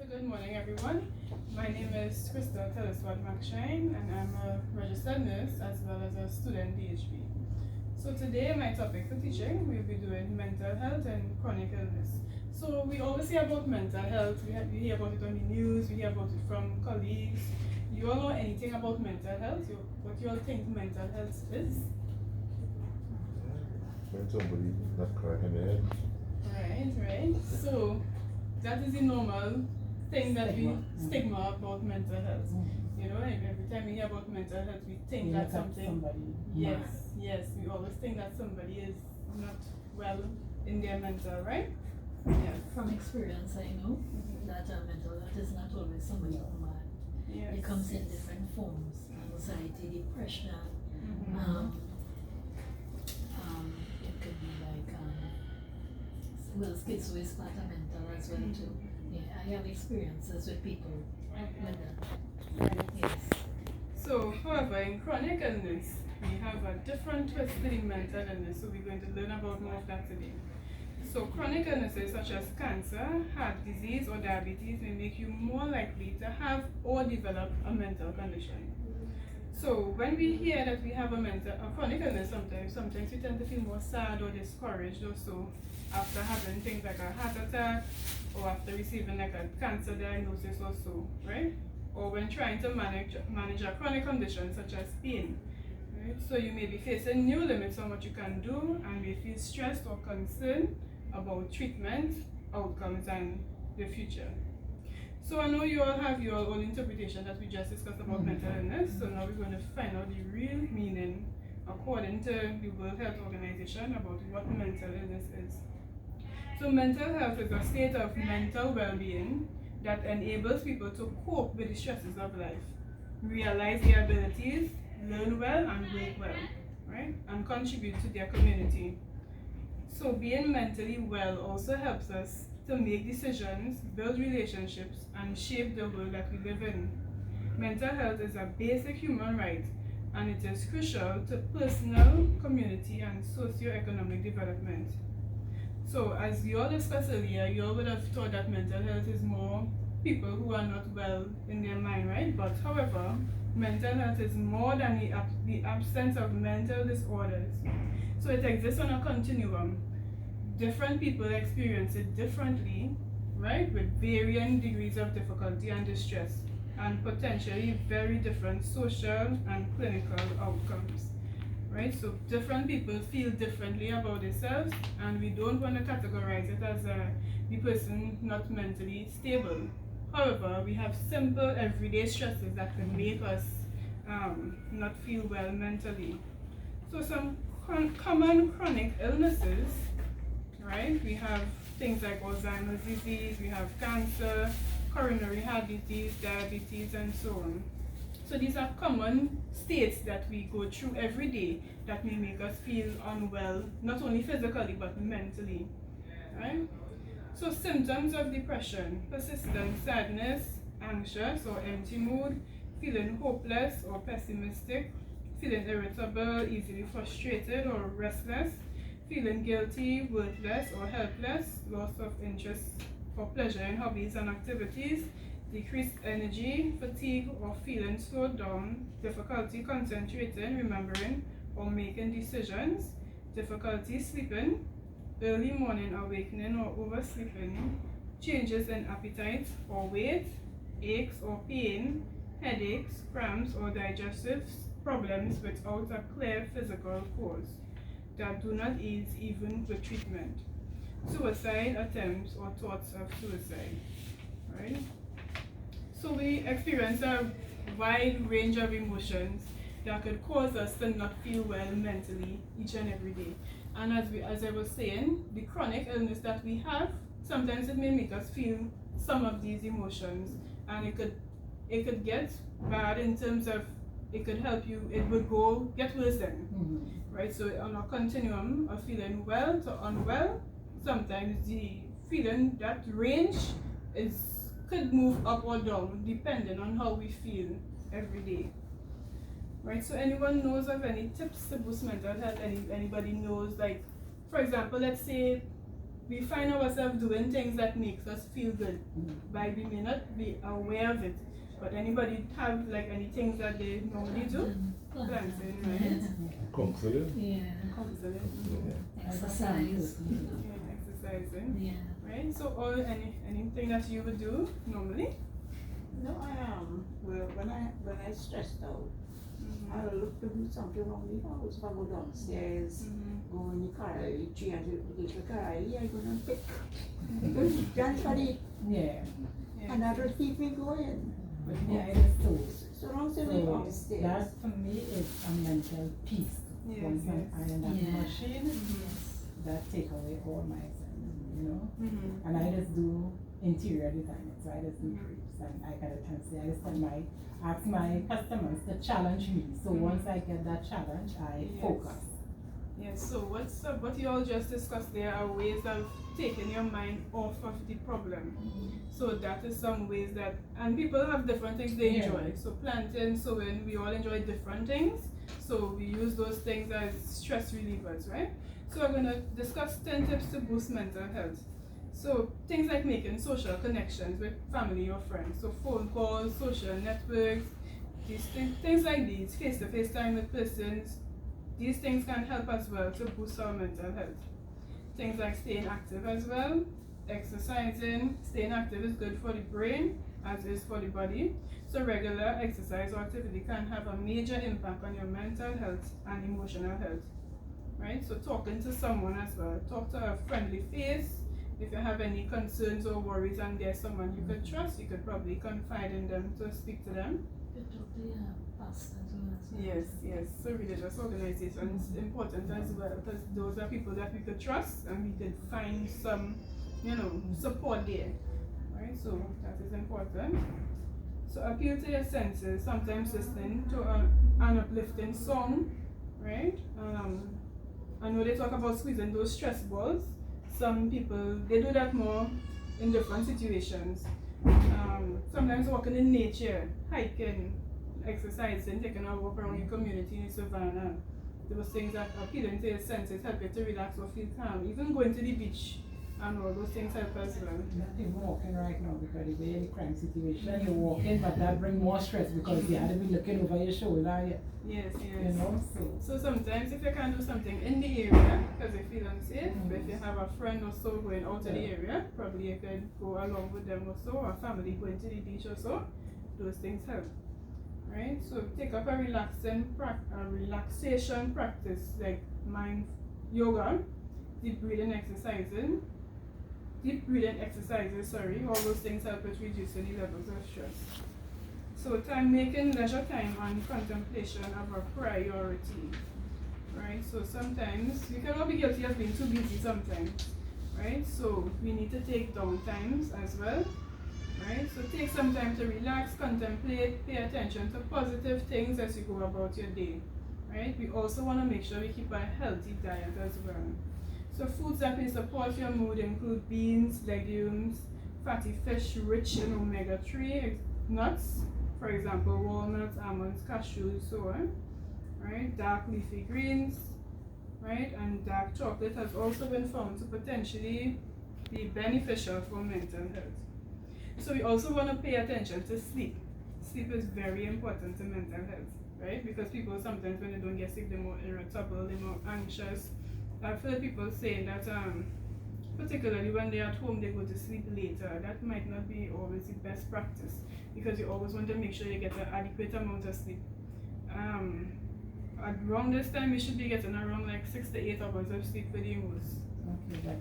So good morning, everyone. My name is Crystal Teleswat McShine, and I'm a registered nurse as well as a student PhD. So today, my topic for teaching, we'll be doing mental health and chronic illness. So we always hear about mental health. We hear about it on the news. We hear about it from colleagues. You all know anything about mental health? What you all think mental health is? When somebody not cracking their head. Right. So that is the normal thing that we stigma about mental health. You know, every time we hear about mental health, we think that something. Yes, we always think that somebody is not well in their mental, right? Yes. From experience, I know that mental health is not always somebody who's mad. Yes. It comes in different forms: anxiety, depression. It could be like schizo is part of mental as well too. Yeah, I have experiences with people with that. Right. Yes. So, however, in chronic illness, we have a different twist in mental illness, so we're going to learn about more of that today. So, chronic illnesses such as cancer, heart disease, or diabetes may make you more likely to have or develop a mental condition. So, when we hear that we have a chronic illness, sometimes we tend to feel more sad or discouraged or so after having things like a heart attack or after receiving like a cancer diagnosis or so, right? Or when trying to manage a chronic condition such as pain. Right? So you may be facing new limits on what you can do and may feel stressed or concerned about treatment, outcomes, and the future. So I know you all have your own interpretation that we just discussed about mental illness. So now we're going to find out the real meaning according to the World Health Organization about what mental illness is. So mental health is a state of mental well-being that enables people to cope with the stresses of life, realize their abilities, learn well and work well, right? And contribute to their community. So being mentally well also helps us to make decisions, build relationships, and shape the world that we live in. Mental health is a basic human right, and it is crucial to personal, community, and socio-economic development. So, as you all discussed earlier, you all would have thought that mental health is more people who are not well in their mind, right? But however, mental health is more than the absence of mental disorders. So it exists on a continuum. Different people experience it differently, right? With varying degrees of difficulty and distress, and potentially very different social and clinical outcomes. Right? So different people feel differently about themselves, and we don't want to categorize it as the person not mentally stable. However, we have simple everyday stresses that can make us not feel well mentally. So some common chronic illnesses, right? We have things like Alzheimer's disease, we have cancer, coronary heart disease, diabetes, and so on. So these are common states that we go through every day that may make us feel unwell, not only physically but mentally, right? So symptoms of depression: persistent sadness, anxious or empty mood, feeling hopeless or pessimistic, feeling irritable, easily frustrated or restless, feeling guilty, worthless or helpless, loss of interest or pleasure in hobbies and activities, decreased energy, fatigue or feeling slowed down, difficulty concentrating, remembering or making decisions, difficulty sleeping, early morning awakening or oversleeping, changes in appetite or weight, aches or pain, headaches, cramps or digestive problems without a clear physical cause that do not ease even with treatment, suicide attempts or thoughts of suicide, right? So we experience a wide range of emotions that could cause us to not feel well mentally each and every day. And as I was saying, the chronic illness that we have, sometimes it may make us feel some of these emotions, and it could get bad in terms of it could help you, it would get worse then, right? So on a continuum of feeling well to unwell, sometimes the feeling, that range could move up or down depending on how we feel every day. Right, so anyone knows of any tips to boost mental health? Anybody knows, like, for example, let's say we find ourselves doing things that makes us feel good, but we may not be aware of it. But anybody have like any things that they normally do? Planting, right? Counseling? Yeah, Counseling, Yeah. exercise. yeah, exercising, Yeah. right? So all anything that you would do normally? No, well, when I stressed out, I look to do something around the house. If I go downstairs, go in the car, tree and the car, yeah, I'm gonna pick. Dance for it, Yeah, Yeah. and that will keep me going. but yeah, it is so. So long as we So upstairs. that for me is a mental peace. Yes, Once yes. I am that Yeah. machine, Yes. that take away all my you know. Mm-hmm. And I just do interior design, so I just do trips, and I got a chance to I just ask my customers to challenge me. So once I get that challenge, I Yes. focus. Yes, so what you all just discussed there are ways of taking your mind off of the problem. So that is some ways that, and people have different things they Yeah. enjoy. So planting, sewing, we all enjoy different things. So we use those things as stress relievers, right? So we're gonna discuss 10 tips to boost mental health. So things like making social connections with family or friends. So phone calls, social networks, things like these, face-to-face time with persons. These things can help as well to boost our mental health. Things like staying active as well, exercising. Staying active is good for the brain as is for the body. So regular exercise or activity can have a major impact on your mental health and emotional health. Right? So talking to someone as well. Talk to a friendly face. If you have any concerns or worries and there's someone you could trust, you could probably confide in them to speak to them. Good talk to your pastor as well. Yes, yes. So religious organizations important as well, because those are people that we could trust and we could find some, support there. Right? So that is important. So appeal to your senses. Sometimes listening to an uplifting song, right? I know they talk about squeezing those stress balls. Some people they do that more in different situations. Sometimes walking in nature, hiking, exercising, taking a walk around your community in savannah. Those things that appealing to your senses help you to relax or feel calm. Even going to the beach and all those things help as well. Not even walking right now because the way the crime situation, you're walking, but that brings more stress because you had to be looking over your shoulder, Yes, you yes. know, So sometimes if you can do something in the area because you feel unsafe, but if you have a friend or so going out to the area, probably you could go along with them or so, or family going to the beach or so. Those things help. Right? So take up a relaxation practice like mind yoga, deep breathing exercises, all those things help with reducing the levels of stress. So making leisure time and contemplation of a priority, right? So sometimes we can all be guilty of being too busy sometimes, right? So we need to take down times as well, right? So take some time to relax, contemplate, pay attention to positive things as you go about your day, right? We also want to make sure we keep a healthy diet as well. So foods that will support your mood include beans, legumes, fatty fish rich in omega-3, nuts, for example, walnuts, almonds, cashews, so on, right? Dark leafy greens, right? And dark chocolate has also been found to potentially be beneficial for mental health. So we also want to pay attention to sleep. Sleep is very important to mental health, right? Because people sometimes when they don't get sleep, they're more irritable, they're more anxious. I've heard people saying that particularly when they're at home, they go to sleep later. That might not be always the best practice because you always want to make sure you get an adequate amount of sleep. Around this time, you should be getting around like 6 to 8 hours of sleep for the most. Okay, but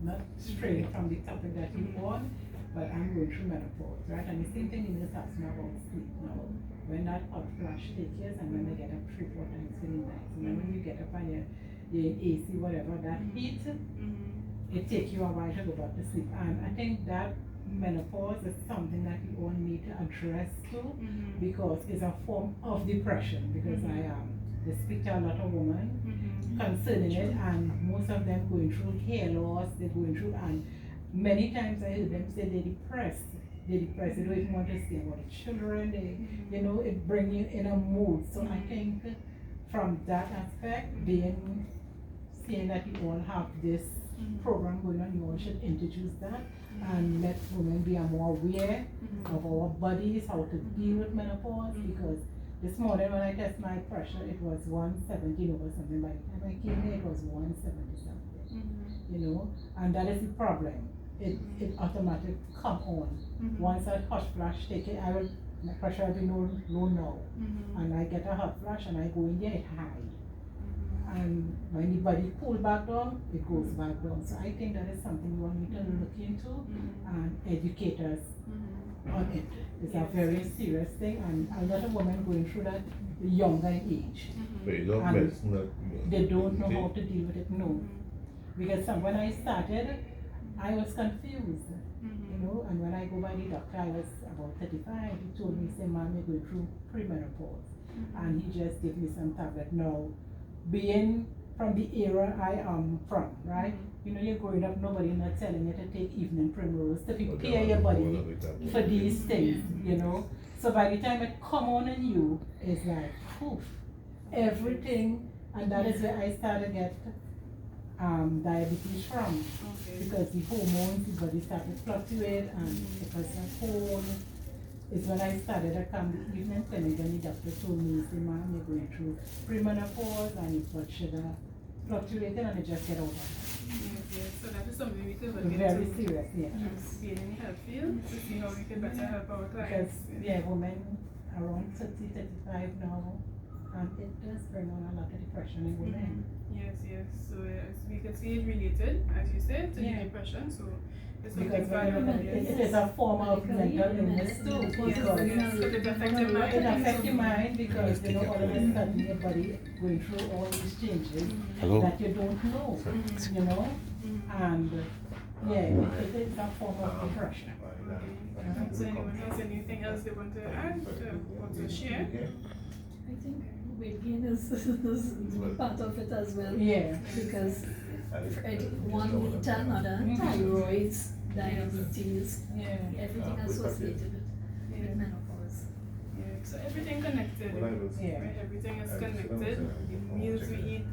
not straight from the topic that you on, but I'm going through menopause, right? And the same thing in this asked me about sleep now. When that hot flash takes you, and when they get up 3-4 times in the night, and then when you get up and your AC, whatever, that heat, it takes you a while to go back to sleep. And I think that menopause is something that we all need to address too, because it's a form of depression. Because I speak to a lot of women concerning it, and most of them going through hair loss, they're going through, and many times I hear them say they're depressed. They don't even want to say about the children. It brings you in a mood. So I think from that aspect, saying that you all have this program going on, you all should introduce that and let women be more aware of our bodies, how to deal with menopause, because this morning when I test my pressure, it was 170 over something. By the time I came here, it was 170 something, you know, and that is the problem. It automatically come on. Once that hot flash take it, my pressure will be low now, and I get a hot flash and I go in there, it high. And when the body cool back down, it goes back down. So I think that is something we want to look into and educate us on it. It's a very serious thing, and a lot of women going through that younger in age. But you don't And medicine that. they don't know how to deal with it, no. Because when I started, I was confused, you know, and when I go by the doctor, I was about 35, he told me, say, ma'am, you're going through premenopause. And he just gave me some tablet. Now, being from the era I am from, right? You know, you're growing up, nobody not telling you to take evening primrose to prepare your body for these things, you know. So by the time it come on in you, it's like, poof, everything, and that is where I started to get diabetes from, because the hormones, the body started to fluctuate, and it was a whole, it's when I started to come the evening clinic, and the doctor told me, say, ma'am, you're going through premenopause, and your blood sugar fluctuating, and it just get out of Yes, so that is something we could look it. into. Very serious, yeah. Being in the health field to see how we can better help our Because, clients. yeah, women around 30, 35 now, and it does bring on a lot of depression in women. Yes, yes. So yes, we can see it related, as you said, to Yeah. the depression. So it's Because something valuable. it is a form of mental illness too, Yes, because yes. So it affects your mind. it affects your mind, because you know all of a sudden your body going through all these changes Hello? that you don't know, you know, and yeah, it is a form of depression. So anyone has anything else they want to add or to share? I think weight gain is part of it as well. Yeah. Because one lead to another, thyroids, diabetes, Yeah. everything associated with menopause. Yeah, so everything connected. Yeah. Right? Everything is connected. The meals we eat,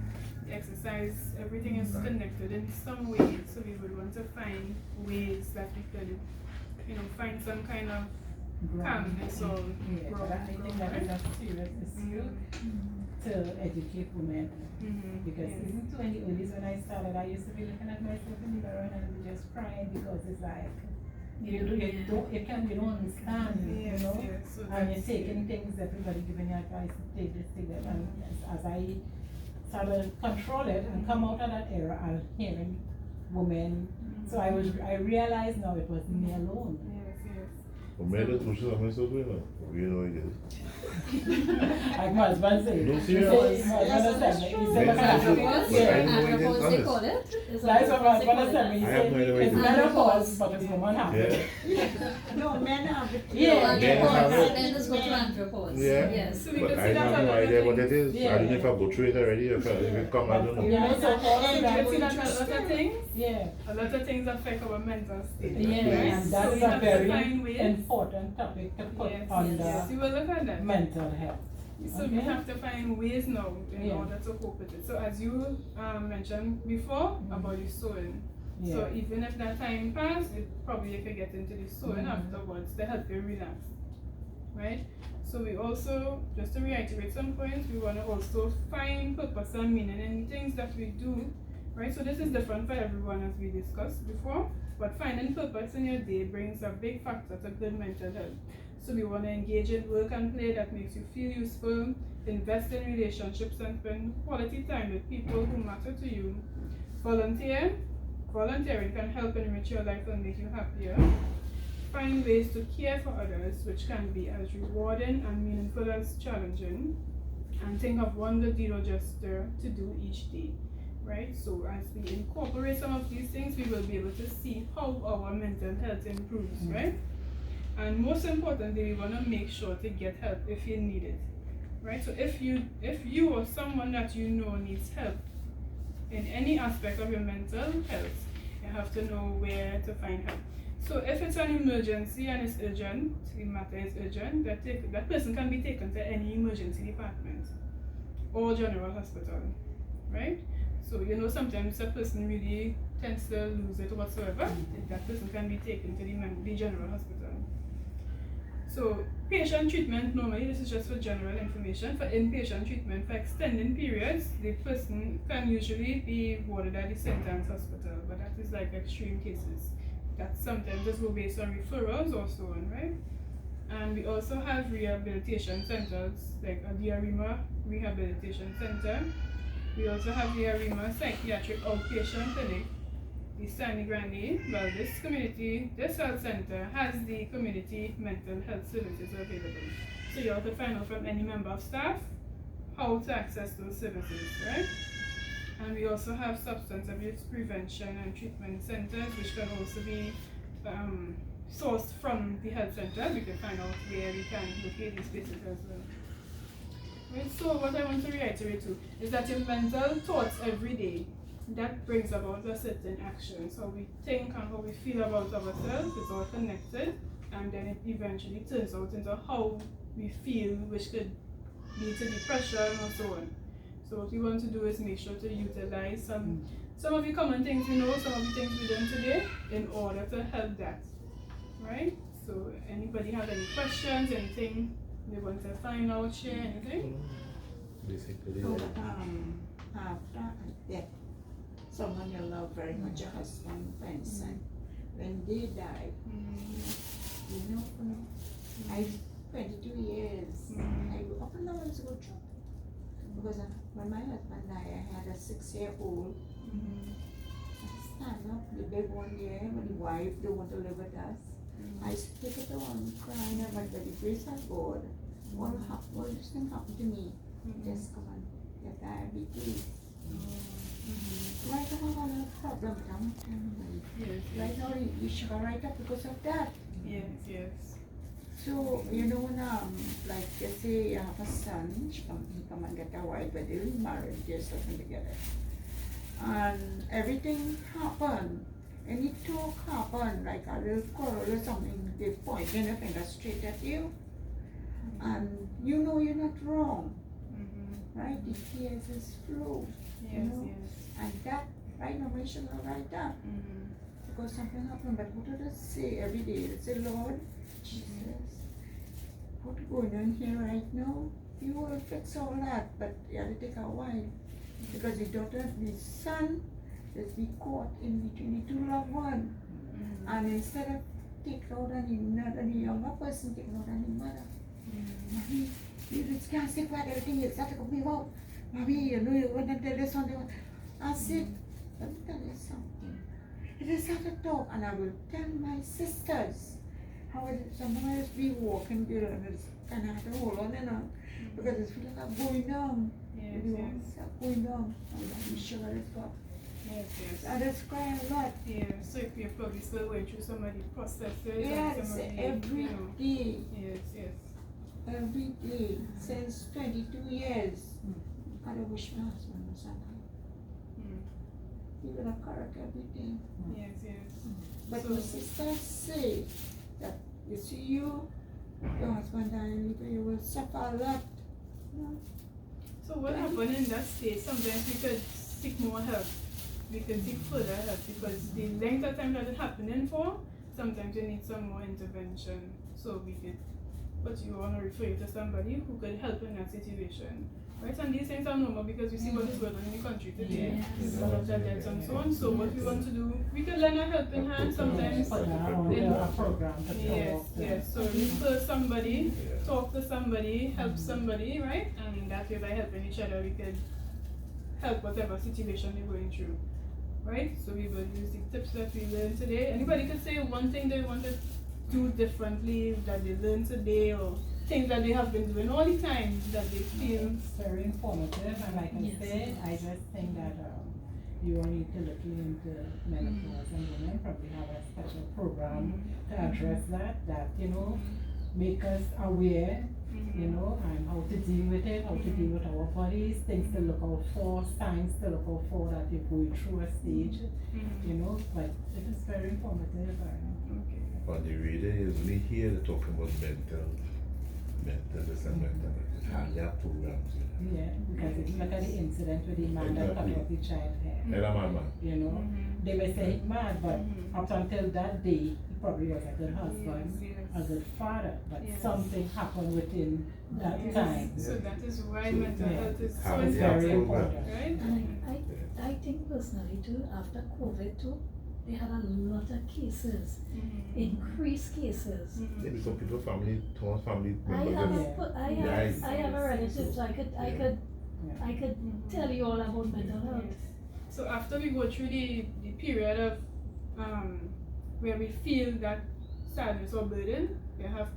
the exercise, everything is connected in some way. So we would want to find ways that we could, you know, find some kind of calmness or Yeah, but I think that is a serious issue to educate women. Because Yes. even too in the early when I started, I used to be looking at myself in the mirror and just crying, because it's like you don't understand, you Yes, know, yes. So and you're that's- taking things, everybody giving you advice to take this, take that, and as I started to control it and come out of that era, I'm hearing women. So I realized now it wasn't me alone. Yes, yes. Well, man, that's what I'm so doing. You know it is. Like my husband said. No, He serious. said, my husband said, he said, Yes, "Look at true. that." But I Yeah. know it is Andropause, they honest. call it. Is That's what my andropause they call husband said. He it? I have said, no idea what it's it is. menopause, but it's woman have Yeah. it. No, men have it. Yeah. No, Yeah. andropause, and then let's go to andropause. Yeah. Yes. So we But could I see that have a no lot of idea what things. it is. Yeah. I don't know if I go through it already, if it come, I don't know. You know, so all So of we that, could see that a lot of things. yeah. A lot of things affect our mental state. Yeah, right? and So that we is a have to very find ways. important topic to put Yes, under yes. We will look at that. mental health. So we Okay. have to find ways now in Yeah. order to cope with it. So as you mentioned before about the sewing. So Yeah. even if that time passed, it probably you could get into the sewing afterwards to help you relax. Right? So we also, just to reiterate some points, we want to also find purpose and meaning in things that we do. Right? So this is different for everyone, as we discussed before. But finding purpose in your day brings a big factor to good mental health. So we want to engage in work and play that makes you feel useful, invest in relationships and spend quality time with people who matter to you. Volunteering can help enrich your life and make you happier. Find ways to care for others, which can be as rewarding and meaningful as challenging. And think of one good deed or gesture to do each day. Right? So as we incorporate some of these things, we will be able to see how our mental health improves, right? And most importantly, we want to make sure to get help if you need it, right? So if you or someone that you know needs help in any aspect of your mental health, you have to know where to find help. So if it's an emergency and it's urgent, the matter is urgent, that person can be taken to any emergency department or general hospital, right? So you know sometimes a person really tends to lose it whatsoever, that person can be taken to the general hospital. So patient treatment, normally this is just for general information. For inpatient treatment for extended periods, the person can usually be warded at the St. Anne's Hospital, but that is like extreme cases. That sometimes just go based on referrals or so on, right? And we also have rehabilitation centers, like a Diarima Rehabilitation Center. We also have the Arima Psychiatric Outpatient Clinic. The Sani Grande Valdez Community, this health center has the community mental health services available. So you have to find out from any member of staff how to access those services, right? And we also have substance abuse prevention and treatment centers, which can also be sourced from the health center. We can find out where we can locate these places as well. Right, so what I want to reiterate too is that your mental thoughts every day, that brings about a certain action. So we think and how we feel about ourselves is all connected, and then it eventually turns out into how we feel, which could lead to depression or so on. So what we want to do is make sure to utilize some of the common things we know, some of the things we learned today, in order to help that, right? So anybody have any questions, anything they want to find out, share anything? Basically, So, after a death, someone you love very much, your husband, friends, and when they die, you know, I 22 years, I often always go through. Because when my husband died, I had a 6-year-old. I stand up, the big one there, when the wife don't want to live with us. I stick it on, crying, and by the grace of God, all this thing happened to me. Just come on, get diabetes. Right now, I have a problem with my family. Yes. Right now, you sugar right up because of that. Yes. So, you know, like you say you have a son, he come and get a wife, but they're married, they're living together. And everything happened. Any talk happened, like a little quarrel or something, they point their finger straight at you. And you know you're not wrong, right? The tears is flow, you know? And that, right now, we should not write that. Because something happened, but what do they say every day? They say, Lord, Jesus, what's going on here right now? You will fix all that, but you have to take a while. Because the daughter, the son, is be caught in between the two loved ones. And instead of taking out on the younger person, taking out on the mother. Mommy, you just can't say what everything is. That could be out. Mommy, you know you wouldn't tell this one. I said, let me tell you something. It is not a talk, and I will tell my sisters how it is. Sometimes be walking there and it's kind of have to hold on and on because it's feeling like going down. Going down. I'm not sure it's got. I just cry a lot. Yeah, so if you're probably still going through some of the processes. Yes, and some of the, every you know, day. Yes. Every day, since 22 years. I don't wish my husband was alive. He would have correct everything. Yes. But So- my sisters say that you see your husband dying, you will suffer a lot. So what happened in that state, sometimes we could seek more help. We could seek further help because the length of time that it's happening for, sometimes you need some more intervention. So we could put you on or refer you to somebody who could help in that situation. Right? And these things are normal because we see what is going on in the country today. Yes. A lot of deaths and so on. So what we want to do, we could lend a helping hand sometimes. Put that on a program to Yes. So refer somebody, talk to somebody, help somebody, right? And that way by helping each other we could help whatever situation they're going through. Right? So we will use the tips that we learned today. Anybody could say one thing they want to do differently that they learned today, or things that they have been doing all the time that they feel. It's very informative, and like I Yes. said, I just think that you all need to look into menopause and women, probably have a special program to address that, you know, make us aware, you know, and how to deal with it, how to deal with our bodies, things to look out for, signs to look out for that you're going through a stage, you know, but it is very informative. Okay. on the radio, is we hear they talking about mental Mental and mental. Hardly have programs. Yeah, because if you look at the incident with the man that cut off the child hair, And I'm a man. you know, they may say he's mad, but Mhm. up until that day, he probably was a good husband, Yes, a yes. good father, but Yes. something happened within that Yes. time. So that is why So, mental yeah. health is so Hardly It's have very important, important. right? And I think personally too, after COVID too, they had a lot of cases, Mhm. increased cases. Mhm. Maybe some people Thomas family I members have just a, Yeah. I Yes. have a relative, so I could Yeah. tell you all about mental health. Yes. So after we go through the period of where we feel that sadness or burden,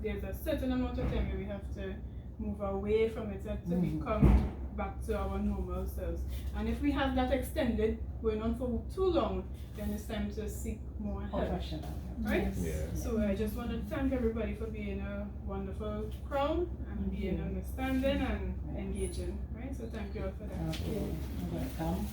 there's a certain amount of time where we have to move away from it to become back to our normal selves. And if we have that extended, going on for too long, then it's time to seek more help. Professional. Right? Yeah. So I just want to thank everybody for being a wonderful crowd and being understanding and engaging. Right? So thank you all for that. Okay, welcome.